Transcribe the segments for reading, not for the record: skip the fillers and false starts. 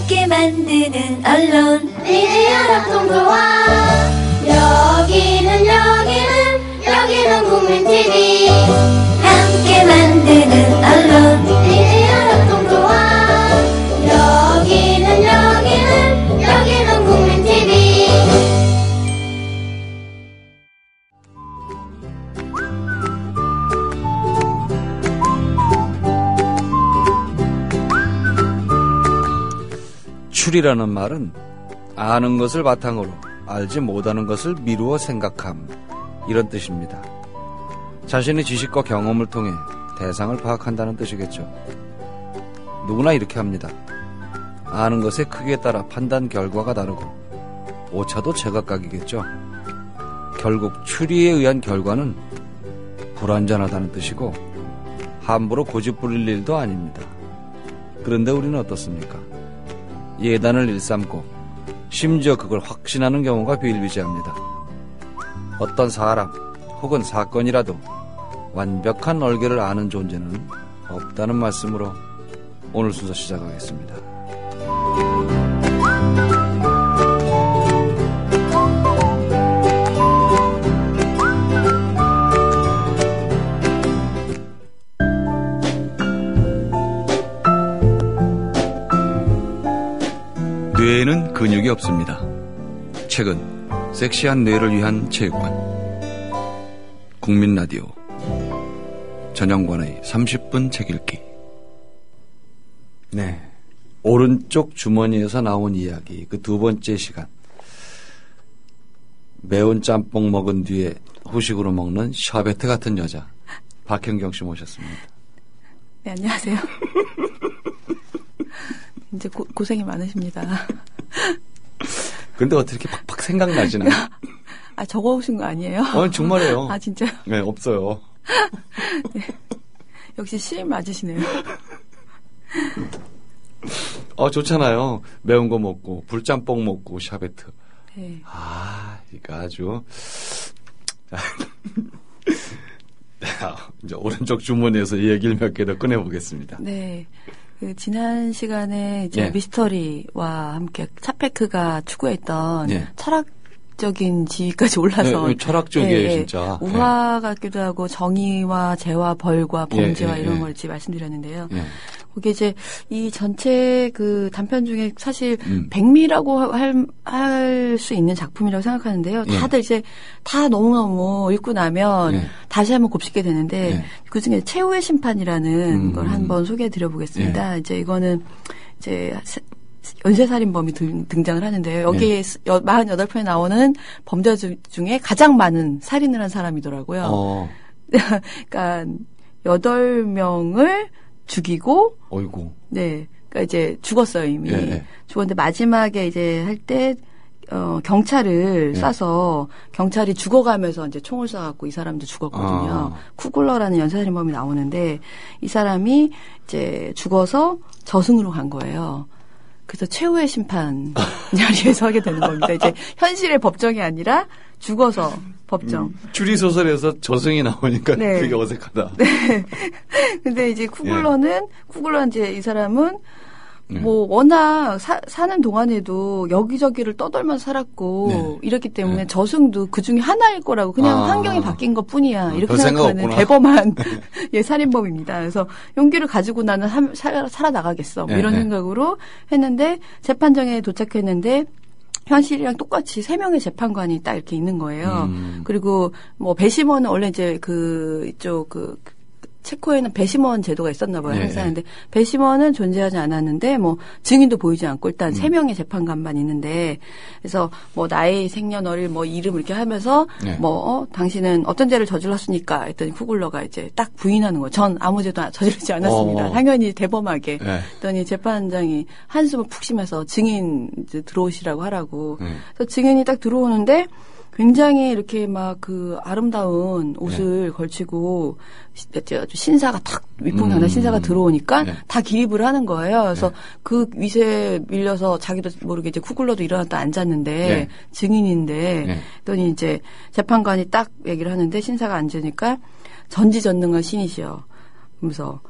함께 만드는 언론 미디어 협동조합. 여기는 국민TV. 함께 만드는 언론 미디어 협동조합. 여기는 국민TV. 추리라는 말은 아는 것을 바탕으로 알지 못하는 것을 미루어 생각함, 이런 뜻입니다. 자신의 지식과 경험을 통해 대상을 파악한다는 뜻이겠죠. 누구나 이렇게 합니다. 아는 것의 크기에 따라 판단 결과가 다르고 오차도 제각각이겠죠. 결국 추리에 의한 결과는 불완전하다는 뜻이고 함부로 고집 부릴 일도 아닙니다. 그런데 우리는 어떻습니까? 예단을 일삼고 심지어 그걸 확신하는 경우가 비일비재합니다. 어떤 사람 혹은 사건이라도 완벽한 얼개를 아는 존재는 없다는 말씀으로 오늘 순서 시작하겠습니다. 뇌에는 근육이 없습니다. 최근 섹시한 뇌를 위한 체육관 국민라디오 전영관의 30분 책 읽기. 네, 오른쪽 주머니에서 나온 이야기, 그 두 번째 시간. 매운 짬뽕 먹은 뒤에 후식으로 먹는 샤베트 같은 여자 박현경 씨 모셨습니다. 네, 안녕하세요. 이제 고생이 많으십니다. 근데 어떻게 이렇게 팍팍 생각나시나요? 아, 적어오신 거 아니에요? 정말이에요. 아, 진짜요? 네, 없어요. 네. 역시 시인 맞으시네요. 좋잖아요. 매운 거 먹고, 불짬뽕 먹고, 샤베트. 네. 아, 이거 아주. 이제 오른쪽 주머니에서 이 얘기를 몇 개 더 꺼내보겠습니다. 네. 지난 시간에 이제 예. 미스터리와 함께 차페크가 추구했던 예. 철학적인 지위까지 올라서. 네, 철학적이에요, 예, 진짜. 우화 같기도 하고 정의와 재와 벌과 범죄와 예, 이런 예. 걸 지금 말씀드렸는데요. 예. 거기 이제 이 전체 그 단편 중에 사실 백미라고 할 수 있는 작품이라고 생각하는데요. 예. 다들 이제 다 너무너무 읽고 나면 예. 다시 한번 곱씹게 되는데 예. 그 중에 최후의 심판이라는 걸 한번 소개해 드려보겠습니다. 이제 이거는 이제 연쇄살인범이 등장을 하는데요. 여기에 48편에 나오는 범죄 중에 가장 많은 살인을 한 사람이더라고요. 그러니까 8명을 죽이고, 어이구. 네, 그러니까 이제 죽었어요 이미. 예. 죽었는데 마지막에 이제 할 때 경찰을 쏴서 경찰이 죽어가면서 이제 총을 쏴갖고 이 사람도 죽었거든요. 쿠글러라는 연쇄살인범이 나오는데 이 사람이 이제 죽어서 저승으로 간 거예요. 그래서 최후의 심판 자리에 서게 되는 겁니다. 이제 현실의 법정이 아니라 죽어서 법정. 추리소설에서 저승이 나오니까 네. 되게 어색하다. 네. 근데 이제 쿠글러는 이제 이 사람은 뭐 워낙 사는 동안에도 여기저기를 떠돌면서 살았고 이랬기 때문에 저승도 그 중에 하나일 거라고 그냥 환경이 바뀐 것 뿐이야. 이렇게 생각하는 대범한 살인범입니다. 그래서 용기를 가지고 나는 살아나가겠어. 뭐 이런 생각으로 했는데 재판정에 도착했는데 현실이랑 똑같이 3명의 재판관이 딱 이렇게 있는 거예요. 그리고 뭐 배심원은 원래 이제 체코에는 배심원 제도가 있었나 봐요. 항상. 근데 배심원은 존재하지 않았는데 뭐 증인도 보이지 않고 일단 3명의 재판관만 있는데 그래서 뭐 나이, 생년월일, 뭐 이름 이렇게 하면서 당신은 어떤 죄를 저질렀습니까? 했더니 쿠글러가 이제 딱 부인하는 거예요. 전 아무 죄도 저지르지 않았습니다. 당연히 대범하게. 했더니 재판장이 한숨을 푹 쉬면서 증인 이제 들어오시라고 하라고. 그래서 증인이 딱 들어오는데 굉장히 이렇게 막 그 아름다운 옷을 걸치고 신사가 탁 위풍당당 신사가 들어오니까 다 기립을 하는 거예요. 그래서 그 위세에 밀려서 자기도 모르게 이제 쿠글러도 일어났다 앉았는데 증인인데 그랬더니 이제 재판관이 딱 얘기를 하는데 신사가 앉으니까 전지전능한 신이시여. 그러면서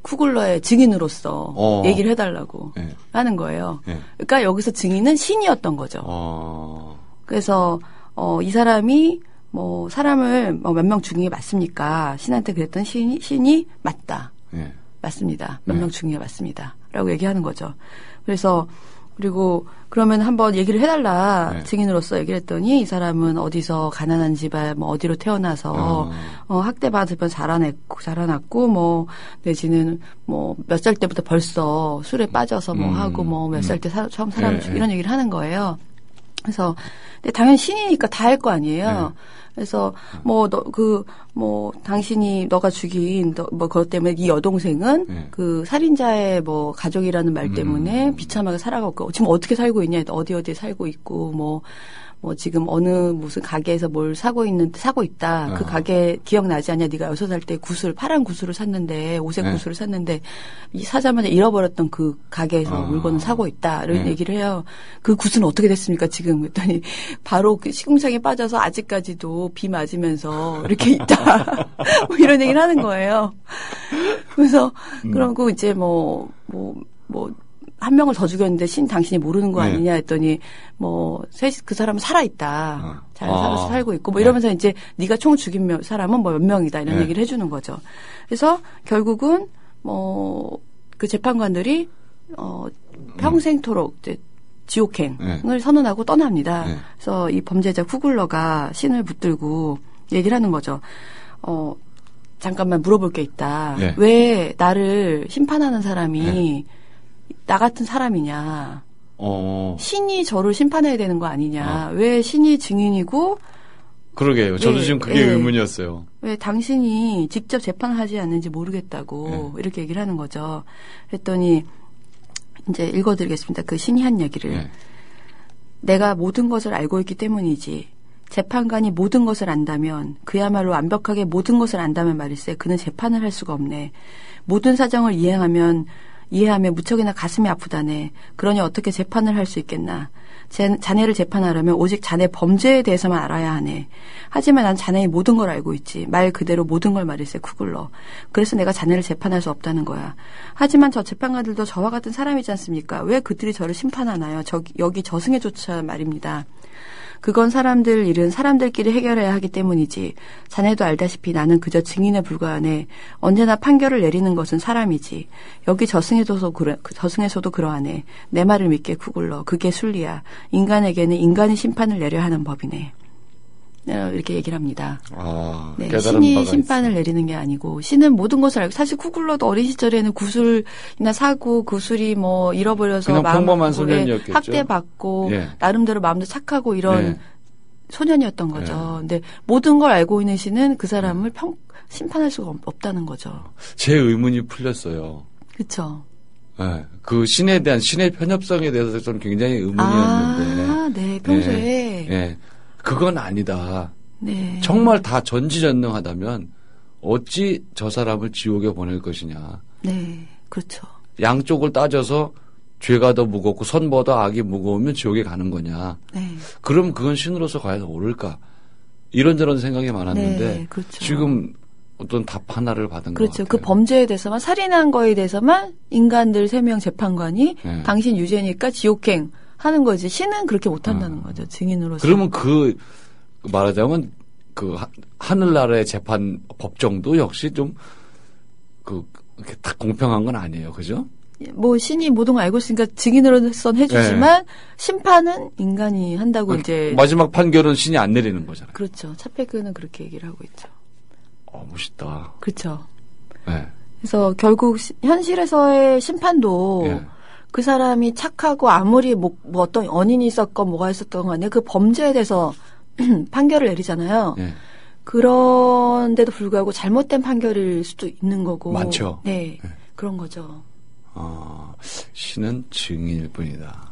쿠글러의 증인으로서 얘기를 해달라고 네. 하는 거예요. 네. 그러니까 여기서 증인은 신이었던 거죠. 그래서 이 사람이 뭐 사람을 몇 명 죽인 게 맞습니까? 신한테 그랬던 신이 맞다. 네. 맞습니다. 몇 명 죽인 게 맞습니다. 라고 얘기하는 거죠. 그래서 그리고 그러면 한번 얘기를 해달라. 네. 증인으로서 얘기를 했더니 이 사람은 어디서 가난한 집안 뭐 어디로 태어나서 학대받으면 자라났고 뭐 내지는 뭐 몇 살 때부터 벌써 술에 빠져서 뭐 하고 뭐 몇 살 때 처음 사람을 죽이고 이런 얘기를 하는 거예요. 그래서 근데 당연히 신이니까 다 할 거 아니에요. 그래서 당신이 너가 죽인 그것 때문에 네 여동생은 그 살인자의 뭐 가족이라는 말 때문에 비참하게 살아가고 지금 어떻게 살고 있냐, 어디에 살고 있고 뭐 지금 어느 무슨 가게에서 뭘 사고 있다. 그 가게 기억나지 않냐? 네가 6살 때 파란 구슬을 샀는데, 오색 구슬을 샀는데, 사자마자 잃어버렸던 그 가게에서 물건을 사고 있다. 이런 얘기를 해요. 그 구슬은 어떻게 됐습니까, 지금? 그랬더니, 바로 그 시궁창에 빠져서 아직까지도 비 맞으면서 이렇게 있다. 뭐 이런 얘기를 하는 거예요. 그래서, 그러고 이제 한 명을 더 죽였는데 당신이 모르는 거 아니냐 했더니 그 사람은 살아있다. 잘 살고 있고 뭐 이러면서 이제 네가 총 죽인 사람은 몇 명이다 이런 얘기를 해주는 거죠. 그래서 결국은 그 재판관들이 평생토록 이제 지옥행을 선언하고 떠납니다. 그래서 이 범죄자 쿠글러가 신을 붙들고 얘기를 하는 거죠. 잠깐만 물어볼 게 있다. 왜 나를 심판하는 사람이 나 같은 사람이냐. 신이 저를 심판해야 되는 거 아니냐. 왜 신이 증인이고. 그러게요. 저도 지금 그게 의문이었어요. 왜 당신이 직접 재판하지 않는지 모르겠다고 이렇게 얘기를 하는 거죠. 그랬더니 이제 읽어드리겠습니다. 그 신이 한 얘기를. 내가 모든 것을 알고 있기 때문이지. 재판관이 모든 것을 안다면 그야말로 완벽하게 모든 것을 안다면 말일세 그는 재판을 할 수가 없네. 모든 사정을 이해하면 무척이나 가슴이 아프다네. 그러니 어떻게 재판을 할 수 있겠나. 자네를 재판하려면 오직 자네 범죄에 대해서만 알아야 하네. 하지만 난 자네의 모든 걸 알고 있지. 말 그대로 모든 걸 말일세 쿠글러. 그래서 내가 자네를 재판할 수 없다는 거야. 하지만 저 재판관들도 저와 같은 사람이지 않습니까? 왜 그들이 저를 심판하나요? 여기 저승에조차 말입니다. 그건 사람들 일은 사람들끼리 해결해야 하기 때문이지. 자네도 알다시피 나는 그저 증인에 불과하네. 언제나 판결을 내리는 것은 사람이지. 여기 저승에서도 그러하네. 내 말을 믿게 쿠글러. 그게 순리야. 인간에게는 인간이 심판을 내려야 하는 법이네. 이렇게 얘기를 합니다. 신이 심판을 내리는 게 아니고 신은 모든 것을 알고 사실 쿠글러도 어린 시절에는 구슬이나 사고 구슬이 뭐 잃어버려서 그냥 평범한 소년이었겠죠. 학대받고 나름대로 마음도 착하고 이런 소년이었던 거죠. 근데 모든 걸 알고 있는 신은 그 사람을 심판할 수가 없다는 거죠. 제 의문이 풀렸어요. 그렇죠. 네, 그 신에 대한 신의 편협성에 대해서 저는 굉장히 의문이었는데. 네, 평소에. 그건 아니다. 네. 정말 다 전지전능하다면 어찌 저 사람을 지옥에 보낼 것이냐. 네, 그렇죠. 양쪽을 따져서 죄가 더 무겁고 선보다 악이 무거우면 지옥에 가는 거냐. 네. 그럼 그건 신으로서 과연 옳을까. 이런저런 생각이 많았는데 네, 그렇죠. 지금 어떤 답 하나를 받은 것 그렇죠. 같아요. 그 범죄에 대해서만 살인한 거에 대해서만 인간들 3명 재판관이 당신 유죄니까 지옥행 하는 거지. 신은 그렇게 못한다는 거죠. 증인으로서. 그러면 말하자면 하늘나라의 재판 법정도 역시 좀 다 공평한 건 아니에요. 그죠? 신이 모든 걸 알고 있으니까 증인으로선 해주지만 심판은 인간이 한다고 이제. 마지막 판결은 신이 안 내리는 거잖아요. 그렇죠. 차페크는 그렇게 얘기를 하고 있죠. 멋있다. 그렇죠. 네. 그래서 결국 현실에서의 심판도 그 사람이 착하고 아무리 어떤 원인이 있었건 뭐가 있었던 간에 그 범죄에 대해서 판결을 내리잖아요. 그런데도 불구하고 잘못된 판결일 수도 있는 거고. 많죠. 네. 그런 거죠. 신은 증인일 뿐이다.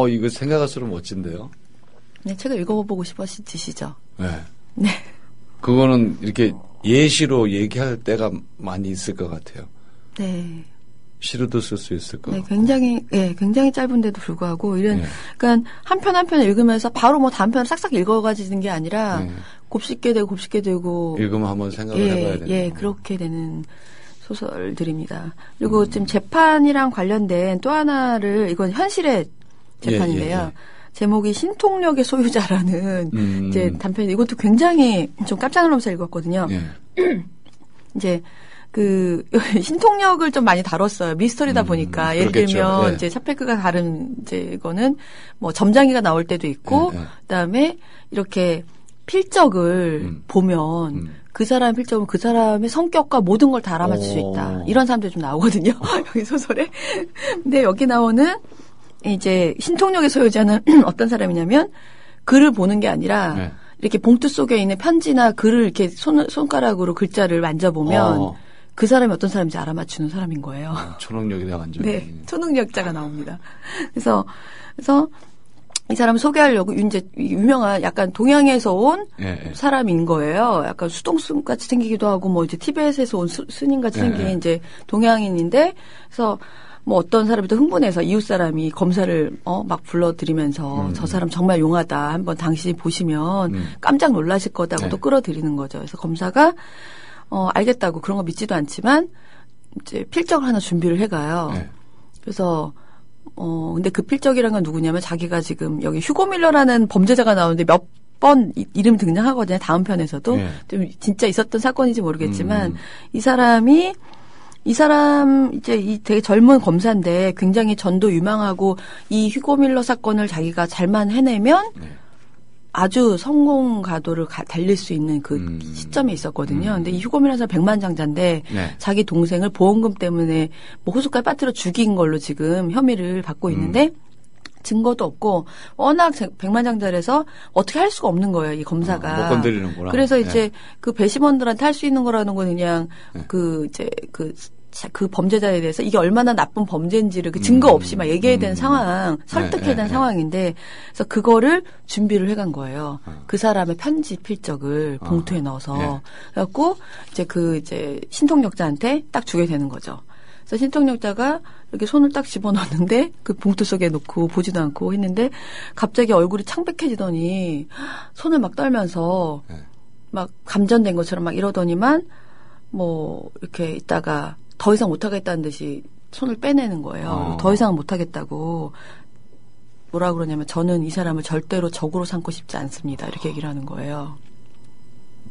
이거 생각할수록 멋진데요. 네, 책을 읽어보고 싶으시죠? 네. 네. 그거는 이렇게 예시로 얘기할 때가 많이 있을 것 같아요. 네. 시로도 쓸 수 있을 것 같고. 굉장히 짧은데도 불구하고 그러니까 한 편 한 편 읽으면서 바로 다음 편을 싹싹 읽어가지는 게 아니라 곱씹게 되고 읽으면 한번 생각을 해봐야 되는. 그렇게 되는 소설들입니다. 그리고 지금 재판이랑 관련된 또 하나를 이건 현실의 재판인데요. 제목이 신통력의 소유자라는 이제 단편인데 이것도 굉장히 좀 깜짝 놀라면서 읽었거든요. 이제 그 신통력을 좀 많이 다뤘어요. 미스터리다 보니까 예를 들면 이제 샤펠크가 다른 이제 이거는 뭐 점장이가 나올 때도 있고 그다음에 이렇게 필적을 보면 그 사람의 필적은 그 사람의 성격과 모든 걸 다 알아맞힐 수 있다. 이런 사람들이 좀 나오거든요. 여기 소설에. 근데 여기 나오는 이제 신통력의 소유자는 어떤 사람이냐면 글을 보는 게 아니라 이렇게 봉투 속에 있는 편지나 글을 이렇게 손가락으로 글자를 만져보면 그 사람이 어떤 사람인지 알아맞추는 사람인 거예요. 초능력이다 완전. 네, 초능력자가 나옵니다. 그래서 이 사람을 소개하려고 이제 유명한 약간 동양에서 온 사람인 거예요. 약간 수동승 같이 생기기도 하고 뭐 이제 티베트에서 온 스님 같이 생긴 이제 동양인인데 그래서 뭐 어떤 사람이 또 흥분해서 이웃 사람이 검사를 막 불러들이면서 저 사람 정말 용하다. 한번 당신이 보시면 깜짝 놀라실 거다고 또 끌어들이는 거죠. 그래서 검사가 알겠다고 그런 거 믿지도 않지만 이제 필적을 하나 준비를 해가요. 그래서 근데 그 필적이란 건 누구냐면 자기가 지금 여기 휴고 밀러라는 범죄자가 나오는데 몇 번 이름 등장하거든요. 다음 편에서도 좀 진짜 있었던 사건인지 모르겠지만 이 사람 이제 이 되게 젊은 검사인데 굉장히 전도 유망하고 이 휴고 밀러 사건을 자기가 잘만 해내면 아주 성공 가도를 달릴 수 있는 그 시점에 있었거든요. 근데 이 휴고 밀러는 백만장자인데 자기 동생을 보험금 때문에 뭐 호숫가에 빠뜨려 죽인 걸로 지금 혐의를 받고 있는데 증거도 없고 워낙 백만장자라서 어떻게 할 수가 없는 거예요. 이 검사가. 못 건드리는구나. 그래서 이제 그 배심원들한테 할 수 있는 거라는 건 그냥 그 범죄자에 대해서 이게 얼마나 나쁜 범죄인지를 그 증거 없이 막 얘기해야 되는 상황, 설득해야 되는 상황인데, 그래서 그거를 준비를 해간 거예요. 그 사람의 편지 필적을 봉투에 넣어서. 그래갖고 이제 신통력자한테 딱 주게 되는 거죠. 그래서 신통력자가 이렇게 손을 딱 집어넣는데 그 봉투 속에 놓고 보지도 않고 했는데 갑자기 얼굴이 창백해지더니 손을 막 떨면서 막 감전된 것처럼 막 이러더니만 뭐 이렇게 있다가 더 이상 못하겠다는 듯이 손을 빼내는 거예요. 더 이상 못하겠다고 뭐라 그러냐면 저는 이 사람을 절대로 적으로 삼고 싶지 않습니다. 이렇게 얘기를 하는 거예요.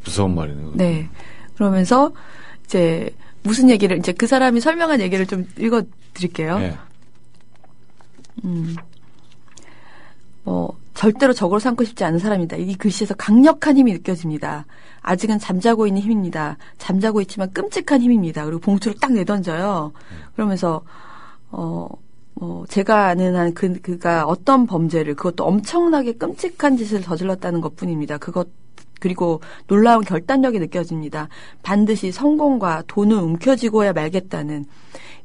무서운 말이네요. 네. 그러면서 이제 무슨 얘기를 이제 그 사람이 설명한 얘기를 좀 읽어드릴게요. 절대로 적으로 삼고 싶지 않은 사람이다. 이 글씨에서 강력한 힘이 느껴집니다. 아직은 잠자고 있는 힘입니다. 잠자고 있지만 끔찍한 힘입니다. 그리고 봉투를 딱 내던져요. 그러면서 제가 아는 한 그가 어떤 범죄를 그것도 엄청나게 끔찍한 짓을 저질렀다는 것뿐입니다. 그리고 놀라운 결단력이 느껴집니다. 반드시 성공과 돈을 움켜쥐고야 말겠다는.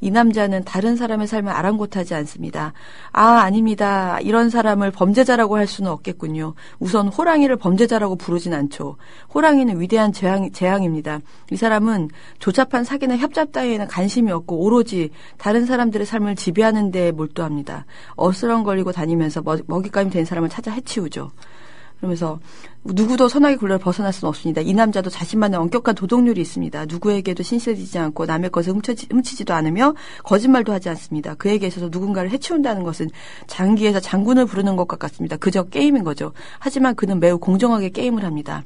이 남자는 다른 사람의 삶을 아랑곳하지 않습니다. 아닙니다. 이런 사람을 범죄자라고 할 수는 없겠군요. 우선 호랑이를 범죄자라고 부르진 않죠. 호랑이는 위대한 재앙입니다. 이 사람은 조잡한 사기나 협잡 따위에는 관심이 없고 오로지 다른 사람들의 삶을 지배하는 데 몰두합니다. 어스렁거리고 다니면서 먹잇감이 된 사람을 찾아 해치우죠. 그러면서 누구도 선악의 굴레를 벗어날 수는 없습니다. 이 남자도 자신만의 엄격한 도덕률이 있습니다. 누구에게도 신세지지 않고 남의 것을 훔치지도 않으며 거짓말도 하지 않습니다. 그에게 있어서 누군가를 해치운다는 것은 장기에서 장군을 부르는 것과 같습니다. 그저 게임인 거죠. 하지만 그는 매우 공정하게 게임을 합니다.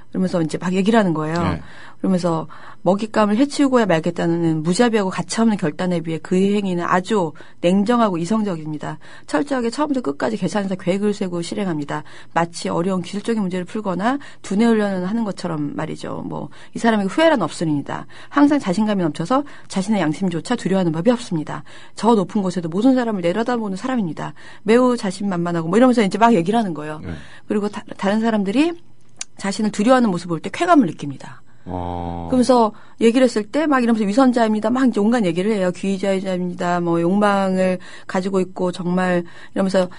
그러면서 이제 막 얘기를 하는 거예요. 그러면서 먹잇감을 해치우고야 말겠다는 무자비하고 가차없는 결단에 비해 그의 행위는 아주 냉정하고 이성적입니다. 철저하게 처음부터 끝까지 계산해서 계획을 세우고 실행합니다. 마치 어려운 기술적인 문제를 풀거나 두뇌 훈련을 하는 것처럼 말이죠. 이 사람에게 후회란 없으리니다. 항상 자신감이 넘쳐서 자신의 양심조차 두려워하는 법이 없습니다. 저 높은 곳에도 모든 사람을 내려다보는 사람입니다. 매우 자신만만하고 이러면서 이제 막 얘기를 하는 거예요. 그리고 다른 사람들이 자신을 두려워하는 모습을 볼 때 쾌감을 느낍니다. 그러면서 얘기를 했을 때 막 이러면서 위선자입니다. 막 이제 온갖 얘기를 해요. 귀의자입니다. 욕망을 가지고 있고 정말 이러면서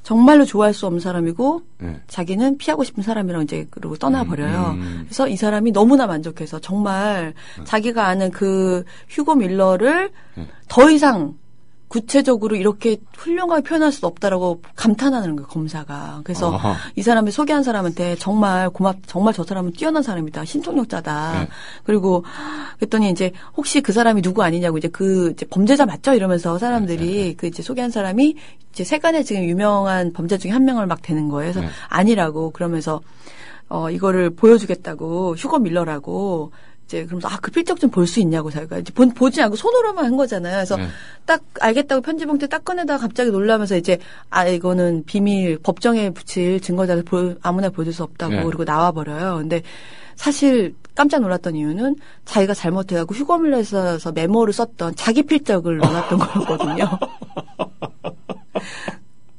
정말로 좋아할 수 없는 사람이고 자기는 피하고 싶은 사람이라고 이제 그러고 떠나버려요. 그래서 이 사람이 너무나 만족해서 정말 자기가 아는 그 휴고 밀러를 더 이상 구체적으로 이렇게 훌륭하게 표현할 수 없다라고 감탄하는 거예요, 검사가. 그래서 이 사람을 소개한 사람한테 정말 정말 저 사람은 뛰어난 사람이다. 신통력자다. 네. 그리고 그랬더니 이제 혹시 그 사람이 누구 아니냐고 이제 이제 범죄자 맞죠? 이러면서 사람들이 그 이제 소개한 사람이 이제 세간에 지금 유명한 범죄 중에 한 명을 막 대는 거예요. 그래서 아니라고 그러면서 이거를 보여주겠다고 휴거 밀러라고 이제 그러면서 그 필적 좀 볼 수 있냐고 자기가 이제 보지 않고 손으로만 한 거잖아요. 그래서 딱 알겠다고 편지 봉투 딱 꺼내다가 갑자기 놀라면서 이제 이거는 비밀 법정에 붙일 증거자를 아무나 보여줄 수 없다고 그리고 나와 버려요. 근데 사실 깜짝 놀랐던 이유는 자기가 잘못해갖고 휴거밀러에서 메모를 썼던 자기 필적을 넣어놨던 거였거든요.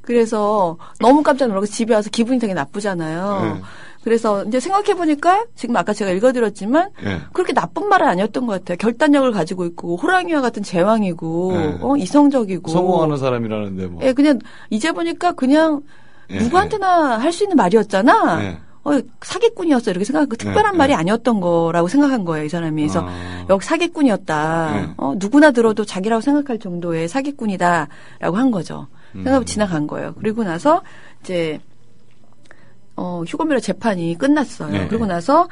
그래서 너무 깜짝 놀라고 집에 와서 기분이 되게 나쁘잖아요. 그래서 이제 생각해보니까 지금 아까 제가 읽어드렸지만 그렇게 나쁜 말은 아니었던 것 같아요. 결단력을 가지고 있고 호랑이와 같은 제왕이고 이성적이고 성공하는 사람이라는데 뭐. 그냥 이제 보니까 그냥 누구한테나 할 수 있는 말이었잖아. 사기꾼이었어 이렇게 생각하고 특별한 말이 아니었던 거라고 생각한 거예요. 이 사람이. 그래서 여기 사기꾼이었다. 누구나 들어도 자기라고 생각할 정도의 사기꾼이다라고 한 거죠. 생각하고 지나간 거예요. 그리고 나서 이제 휴거밀러 재판이 끝났어요. 그리고 나서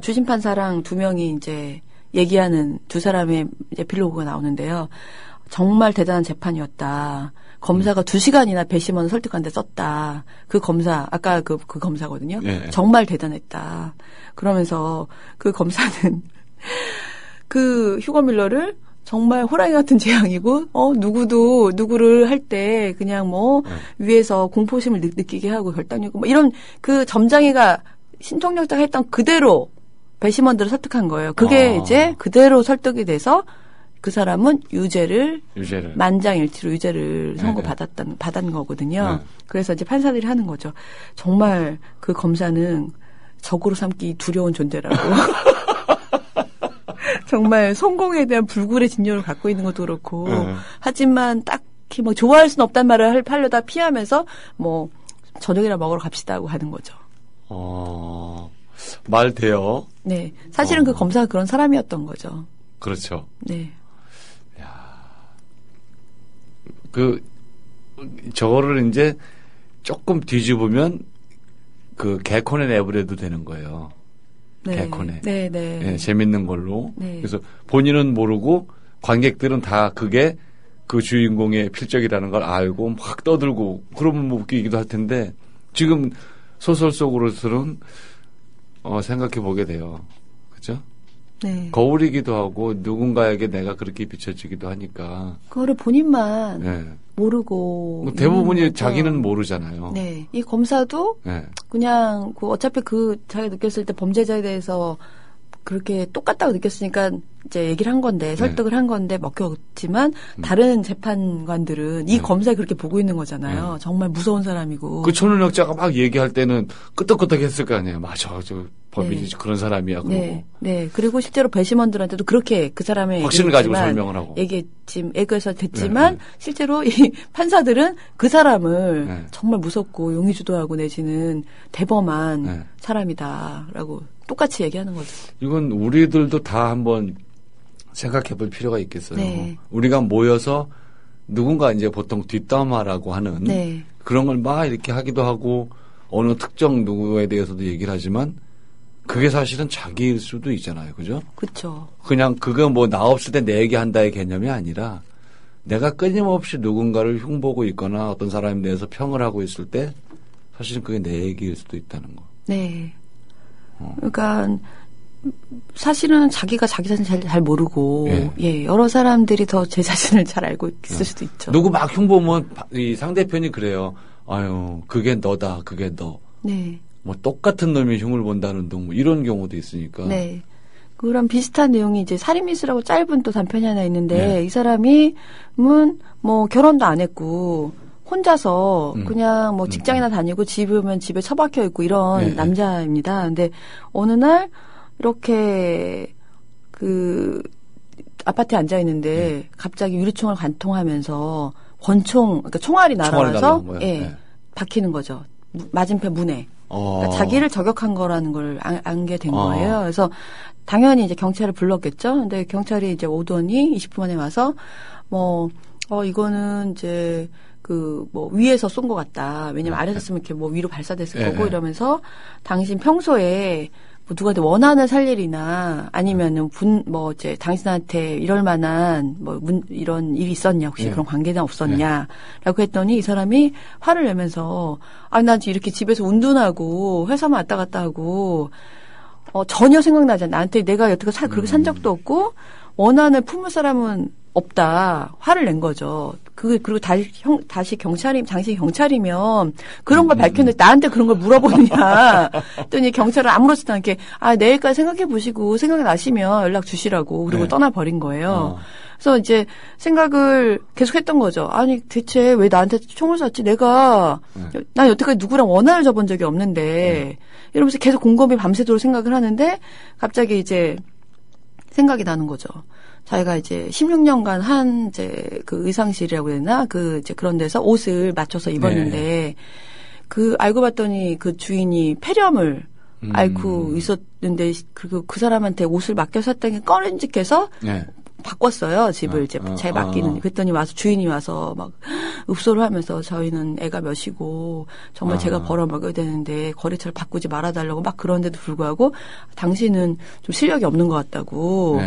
주심 판사랑 두 명이 이제 얘기하는 두 사람의 에필로그가 나오는데요. 정말 대단한 재판이었다. 검사가 2시간이나 배심원을 설득하는 데 썼다. 그 검사, 아까 그 검사거든요. 정말 대단했다. 그러면서 그 검사는 그 휴거밀러를 정말 호랑이 같은 재앙이고, 누구도 누구를 할 때 그냥 위에서 공포심을 느끼게 하고 결단력, 이런 그 점장이가 신통력자가 했던 그대로 배심원들을 설득한 거예요. 그게 이제 그대로 설득이 돼서 그 사람은 유죄를 만장일치로 유죄를 받은 거거든요. 그래서 이제 판사들이 하는 거죠. 정말 그 검사는 적으로 삼기 두려운 존재라고. 정말 성공에 대한 불굴의 진료를 갖고 있는 것도 그렇고 하지만 딱히 좋아할 수는 없단 말을 하려다 피하면서 저녁이나 먹으러 갑시다 하고 하는 거죠. 말 돼요? 네. 사실은 그 검사가 그런 사람이었던 거죠. 그렇죠. 네. 저거를 이제 조금 뒤집으면 그 개콘에 내버려도 되는 거예요. 개콘에. 네. 재밌는 걸로. 그래서 본인은 모르고 관객들은 다 그게 그 주인공의 필적이라는 걸 알고 막 떠들고 그러면 웃기기도 할 텐데 지금 소설 속으로서는 생각해 보게 돼요. 그죠? 네. 거울이기도 하고 누군가에게 내가 그렇게 비춰지기도 하니까. 그거를 본인만 모르고. 대부분이 자기는 모르잖아요. 네. 이 검사도 그냥 어차피 자기가 느꼈을 때 범죄자에 대해서 그렇게 똑같다고 느꼈으니까 이제 얘기를 한 건데 설득을 한 건데 먹혔지만 다른 재판관들은 이 검사를 그렇게 보고 있는 거잖아요. 정말 무서운 사람이고. 그 초능력자가 막 얘기할 때는 끄떡끄떡했을 거 아니에요. 맞아, 저 범인이 그런 사람이야. 그러고. 네. 그리고 실제로 배심원들한테도 그렇게 그 사람의 확신을 가지고 설명을 하고 얘기해서 됐지만 실제로 이 판사들은 그 사람을 정말 무섭고 용의주도하고 내지는 대범한 사람이다라고 똑같이 얘기하는 거죠. 이건 우리들도 다 한번 생각해 볼 필요가 있겠어요. 우리가 모여서 누군가 이제 보통 뒷담화라고 하는 그런 걸 막 이렇게 하기도 하고 어느 특정 누구에 대해서도 얘기를 하지만 그게 사실은 자기일 수도 있잖아요. 그죠? 그렇죠. 그냥 그거 나 없을 때 내 얘기한다의 개념이 아니라 내가 끊임없이 누군가를 흉보고 있거나 어떤 사람에 대해서 평을 하고 있을 때 사실은 그게 내 얘기일 수도 있다는 거. 네. 그러니까 사실은 자기가 자기 자신을 잘 모르고 여러 사람들이 더 제 자신을 잘 알고 있을 수도 있죠. 누구 막 흉보면 이 상대편이 그래요. 아유 그게 너다. 그게 너. 네. 똑같은 놈이 흉을 본다는 둥 이런 경우도 있으니까. 네. 그런 비슷한 내용이 이제 살인미수라고 짧은 또 단편이 하나 있는데 이 사람이 결혼도 안 했고 혼자서 그냥 직장이나 다니고 집에 오면 집에 처박혀 있고 이런 남자입니다. 근데 어느 날 이렇게 아파트에 앉아 있는데 갑자기 유리총을 관통하면서 그러니까 총알이 날아와서 박히는 거죠. 맞은편 문에. 그러니까 자기를 저격한 거라는 걸 알게 된 거예요. 그래서 당연히 이제 경찰을 불렀겠죠. 근데 경찰이 이제 오더니 20분 만에 와서 이거는 이제 뭐 위에서 쏜 것 같다. 왜냐면 네. 아래서 쓰면 이렇게 뭐 위로 발사됐을 네. 거고 이러면서 당신 평소에 뭐 누구한테 원한을 살 일이나 아니면은 뭐 이제 당신한테 이럴 만한 뭐 이런 일이 있었냐 혹시 네. 그런 관계나 없었냐라고 했더니 이 사람이 화를 내면서 난 이렇게 집에서 운둔하고 회사만 왔다 갔다 하고 전혀 생각나지 않아. 나한테 내가 여태까지 그렇게 산 적도 없고 원한을 품을 사람은 없다. 화를 낸 거죠. 그리고 다시 당신이 경찰이면 그런 걸 밝혔는데 나한테 그런 걸 물어보느냐. 했더니 경찰은 아무렇지도 않게 내일까지 생각해 보시고 생각이 나시면 연락 주시라고 그리고 네. 떠나버린 거예요. 그래서 이제 생각을 계속 했던 거죠. 아니 대체 왜 나한테 총을 쐈지? 난 여태까지 누구랑 원한을 접은 적이 없는데 이러면서 계속 곰곰이 밤새도록 생각을 하는데 갑자기 이제 생각이 나는 거죠. 자기가 이제 16년간 이제 그 의상실이라고 해야 되나? 이제 그런 데서 옷을 맞춰서 입었는데, 알고 봤더니 그 주인이 폐렴을 앓고 있었는데, 그리고 그 사람한테 옷을 맡겨 샀던 게 꺼림직해서 바꿨어요. 집을 이제 잘 맡기는. 그랬더니 주인이 와서 막 읍소를 하면서 저희는 애가 몇이고, 정말 제가 벌어먹어야 되는데, 거래처를 바꾸지 말아달라고 막 그런데도 불구하고, 당신은 좀 실력이 없는 것 같다고.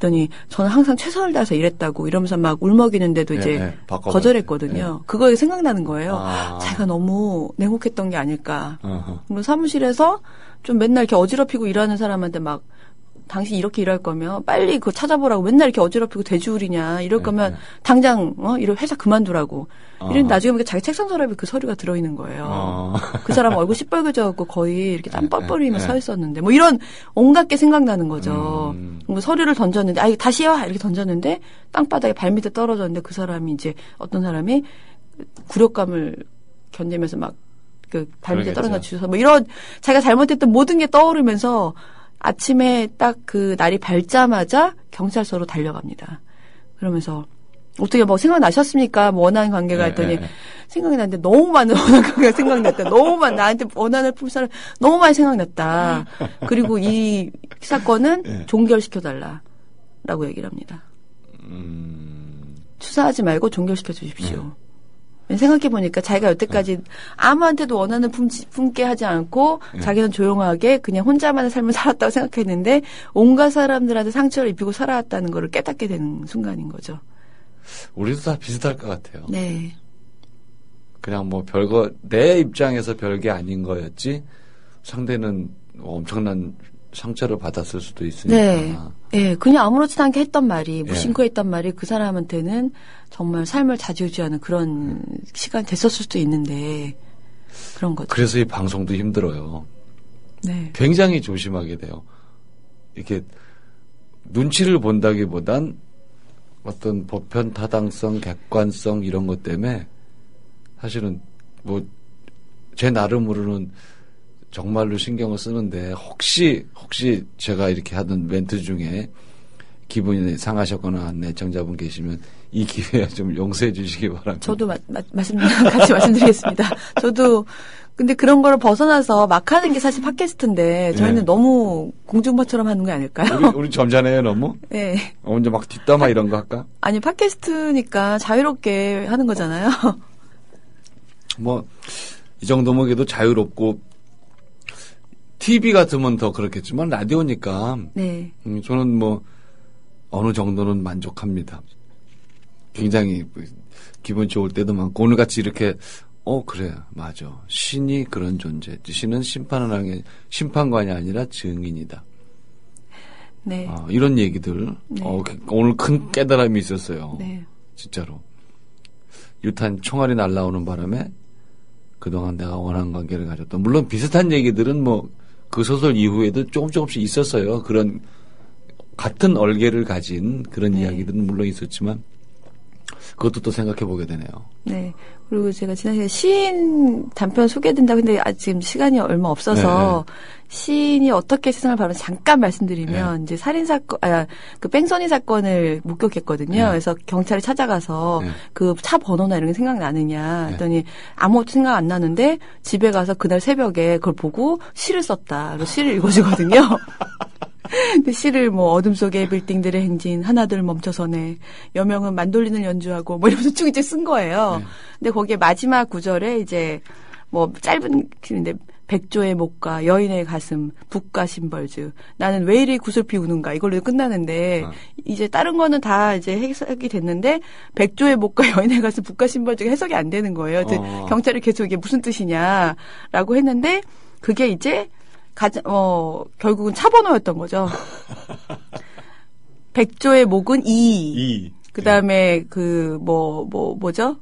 그랬더니 저는 항상 최선을 다해서 일했다고 이러면서 막 울먹이는데도 이제 거절했거든요. 그거에 생각나는 거예요. 자기가 너무 냉혹했던 게 아닐까. 그리고 사무실에서 좀 맨날 이렇게 어지럽히고 일하는 사람한테 막 당신 이렇게 일할 거면 빨리 그거 찾아보라고 맨날 이렇게 어지럽히고 돼지우리냐 이럴 거면 당장 이런 회사 그만두라고. 이런 나중에 보니까 자기 책상 서랍에 그 서류가 들어있는 거예요. 그 사람 얼굴 시뻘개져갖고 거의 이렇게 땀 뻘뻘이며 서 있었는데 뭐 이런 온갖 게 생각나는 거죠. 뭐 서류를 던졌는데 다시 와 이렇게 던졌는데 땅바닥에 발밑에 떨어졌는데 그 사람이 이제 어떤 사람이 굴욕감을 견디면서 막 그 발밑에 떨어져 주셔서 뭐 이런 자기가 잘못했던 모든 게 떠오르면서 아침에 딱 그 날이 밝자마자 경찰서로 달려갑니다. 그러면서 어떻게 뭐 생각나셨습니까? 뭐 원한 관계가 했더니 생각이 났는데 너무 많은 원한 관계가 생각났다. 나한테 원한을 품을 사람 너무 많이 생각났다. 그리고 이 사건은 종결시켜달라라고 얘기를 합니다. 추사하지 말고 종결시켜 주십시오. 생각해보니까 자기가 여태까지 아무한테도 원한을 품게 하지 않고 자기는 조용하게 그냥 혼자만의 삶을 살았다고 생각했는데 온갖 사람들한테 상처를 입히고 살아왔다는 걸 깨닫게 되는 순간인 거죠. 우리도 다 비슷할 것 같아요. 네. 그냥 뭐 내 입장에서 별게 아닌 거였지 상대는 엄청난 상처를 받았을 수도 있으니까. 네. 네. 그냥 아무렇지도 않게 했던 말이, 무심코 했던 말이 그 사람한테는 정말 삶을 좌지우지하는 그런 시간이 됐었을 수도 있는데, 그런 거죠. 그래서 이 방송도 힘들어요. 네. 굉장히 조심하게 돼요. 이렇게 눈치를 본다기보단 어떤 보편 타당성, 객관성 이런 것 때문에 사실은 뭐 제 나름으로는 정말로 신경을 쓰는데 혹시 제가 이렇게 하던 멘트 중에 기분이 상하셨거나 애청자분 계시면 이 기회에 좀 용서해 주시기 바랍니다. 저도 같이 말씀드리겠습니다. 저도 근데 그런 거를 벗어나서 막 하는 게 사실 팟캐스트인데 저희는 너무 공중파처럼 하는 거 아닐까요? 우리 점잖아요 너무? 네. 먼저 막 뒷담화 이런 거 할까? 아니 팟캐스트니까 자유롭게 하는 거잖아요. 뭐 이 정도면 그래도 자유롭고 TV 같으면 더 그렇겠지만 라디오니까 저는 뭐 어느 정도는 만족합니다. 굉장히 기분 좋을 때도 많고 오늘같이 이렇게 그래 맞아 신이 그런 존재 신은 심판관이 아니라 증인이다. 네. 이런 얘기들 오늘 큰 깨달음이 있었어요. 네. 진짜로 유탄 총알이 날라오는 바람에 그동안 내가 원한 관계를 가졌던 물론 비슷한 얘기들은 뭐 그 소설 이후에도 조금씩 있었어요. 그런 같은 얼개를 가진 그런 이야기들은 물론 있었지만 그것도 또 생각해 보게 되네요. 네. 그리고 제가 지난주에 시인 단편 소개해드린다고 했는데 지금 시간이 얼마 없어서 시인이 어떻게 세상을 바라는지 잠깐 말씀드리면 이제 그 뺑소니 사건을 목격했거든요. 그래서 경찰이 찾아가서 그 차 번호나 이런 게 생각나느냐 했더니 아무것도 생각 안 나는데 집에 가서 그날 새벽에 그걸 보고 시를 썼다. 그래서 시를 읽어주거든요. 근데 시를 뭐 어둠 속의 빌딩들의 행진 하나둘 멈춰서네 여명은 만돌린을 연주하고 뭐 이러면서 쭉 이제 쓴 거예요. 네. 근데 거기에 마지막 구절에 이제 뭐 짧은 글인데 백조의 목과 여인의 가슴 북과 심벌즈 나는 왜 이리 구슬피 우는가 이걸로 끝나는데 이제 다른 거는 다 이제 해석이 됐는데 백조의 목과 여인의 가슴 북과 심벌즈가 해석이 안 되는 거예요. 경찰이 계속 이게 무슨 뜻이냐라고 했는데 그게 이제 결국은 차 번호였던 거죠. 백조의 목은 2. 그다음에 뭐죠?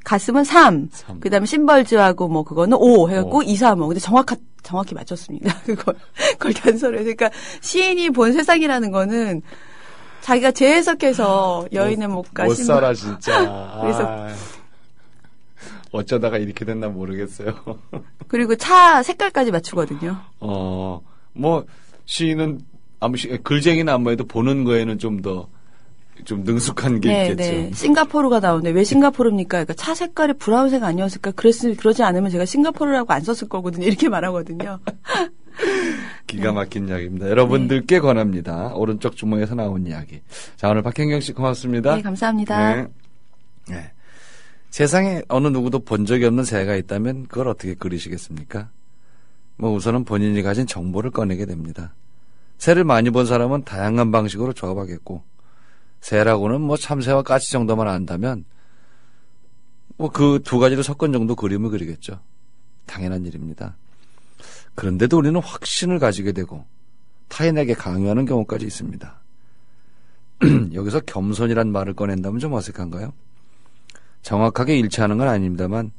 가슴은 3. 그다음에 심벌즈하고 뭐 그거는 5 해갖고 2, 3, 5. 근데 정확히 맞췄습니다. 그걸 단서를. 그러니까 시인이 본 세상이라는 거는 자기가 재해석해서 여인의 목과 못 살아 진짜. 그래서 어쩌다가 이렇게 됐나 모르겠어요. 그리고 차 색깔까지 맞추거든요. 뭐 시인은 글쟁이는 아무래도 보는 거에는 좀 능숙한 게 있겠죠. 네. 싱가포르가 나오는데 왜 싱가포르입니까? 그러니까 차 색깔이 브라운색 아니었을까? 그러지 않으면 제가 싱가포르라고 안 썼을 거거든요. 이렇게 말하거든요. 기가 막힌 이야기입니다. 여러분들께 권합니다. 오른쪽 주머니에서 나온 이야기. 자, 오늘 박현경 씨 고맙습니다. 네, 감사합니다. 네. 세상에 어느 누구도 본 적이 없는 새가 있다면 그걸 어떻게 그리시겠습니까? 우선은 본인이 가진 정보를 꺼내게 됩니다. 새를 많이 본 사람은 다양한 방식으로 조합하겠고 새라고는 참새와 까치 정도만 안다면 그 두 가지를 섞은 정도 그림을 그리겠죠. 당연한 일입니다. 그런데도 우리는 확신을 가지게 되고 타인에게 강요하는 경우까지 있습니다. 여기서 겸손이란 말을 꺼낸다면 좀 어색한가요? 정확하게 일치하는 건 아닙니다만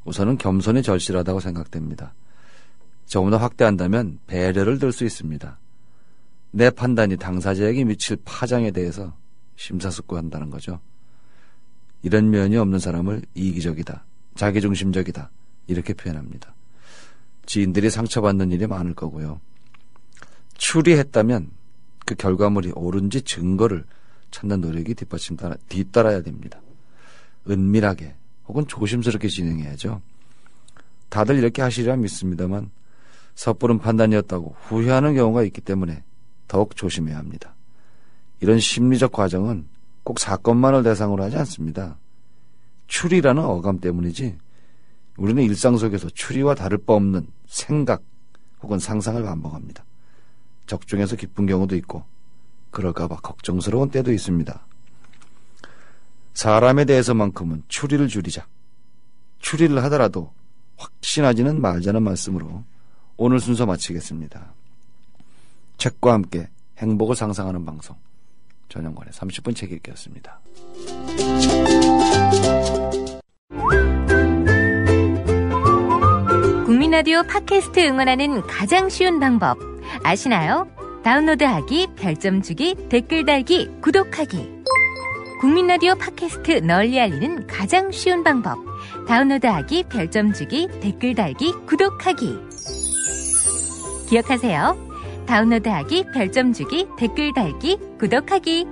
우선은 겸손이 절실하다고 생각됩니다. 조금 더 확대한다면 배려를 들 수 있습니다. 내 판단이 당사자에게 미칠 파장에 대해서 심사숙고한다는 거죠. 이런 면이 없는 사람을 이기적이다, 자기중심적이다 이렇게 표현합니다. 지인들이 상처받는 일이 많을 거고요. 추리했다면 그 결과물이 옳은지 증거를 찾는 노력이 뒤따라야 됩니다. 은밀하게 혹은 조심스럽게 진행해야죠. 다들 이렇게 하시리라 믿습니다만 섣부른 판단이었다고 후회하는 경우가 있기 때문에 더욱 조심해야 합니다. 이런 심리적 과정은 꼭 사건만을 대상으로 하지 않습니다. 추리라는 어감 때문이지 우리는 일상 속에서 추리와 다를 바 없는 생각 혹은 상상을 반복합니다. 적중해서 기쁜 경우도 있고 그럴까 봐 걱정스러운 때도 있습니다. 사람에 대해서만큼은 추리를 줄이자. 추리를 하더라도 확신하지는 말자는 말씀으로 오늘 순서 마치겠습니다. 책과 함께 행복을 상상하는 방송 전영관의 30분 책 읽기였습니다. 국민라디오 팟캐스트 응원하는 가장 쉬운 방법 아시나요? 다운로드하기, 별점 주기, 댓글 달기, 구독하기. 국민라디오 팟캐스트 널리 알리는 가장 쉬운 방법. 다운로드하기, 별점 주기, 댓글 달기, 구독하기. 기억하세요. 다운로드하기, 별점 주기, 댓글 달기, 구독하기.